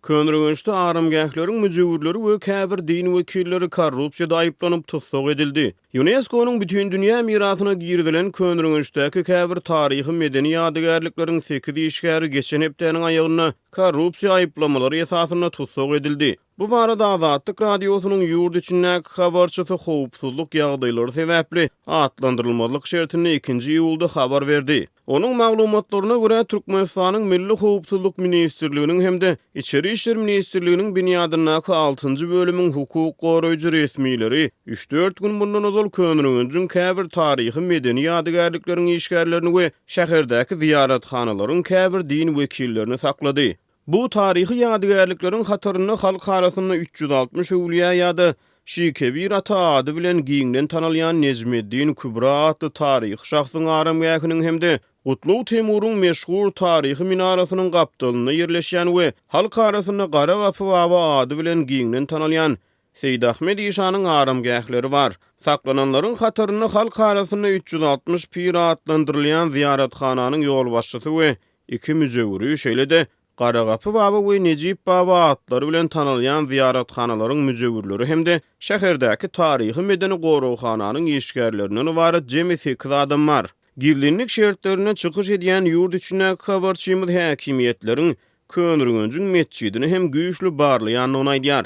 Könrüňüşde arymgählerin müjewirleri we käbir din wekilleri korrupsiýada aýyplanyp tutsak edildi. UNESCO-nyň bütün dünýä mirasyna girdilen Könrüňüşdäki käbir taryhy medeni ýadygärlikleriň 8 işgäri geçen hepdeniň aýagyna korrupsiýa aýyplamalary esasyna tutsak edildi. Bu barada Azatlyk radiosynyň ýurt içindäki habarçysy howpsuzlyk ýagdaýlary sebäpli atlandyrylmalyk şertini 2-nji ýylda habar berdi. Onun maglumatlaryna görä Türkmenistanyň Milli Howpsuzlyk Ministrliginiň hemde İçeri işler Ministrliginiň binýadyndaky 6-njy bölümiň hukuk goraýjy resmileri 3-4 gün bundan ozal Könrüňüň käbir taryhy medeni ýadygärlikleriň işgärlerini we şäherdäki ziyaretkhanalaryň käbir din wekillerini saklady. Bu taryhy ýadygärlikleriň hataryny halk arasynda 360 öwliýa ýa-da Şikebir ata ady bilen giňden tanalýan Nezmeddin Kübra atly taryhy şahsyň aramgähiniň hemde Gutluw Temuryň meşhur taryhy minarasynyň gapdalyna ýerleşýän we halk arasynda Gara Gapy baba ady bilen giňden tanalýan Seýid Ahmed Işanyň aramgähleri bar. Saklananlaryň hataryny halk arasynda 360 pir atlandyrylýan ziyaretkhananyň ýol başçysy we 2 müjewiri şeýle-de Gara Gapy baba we Necip baba atlary bilen tanalýan ziyaretkhanalaryň müjewirleri hemde şäherdäki taryhy medeni gorowhananyň işgärlerinden ibaret jemi 8 adam bar. Girlinlik şertlerine çıkış edýän ýurt içindäki habarçymyz häkimiýetleriň Könrüňüň mescidini hem güýçli barlaýanyny aýdýar.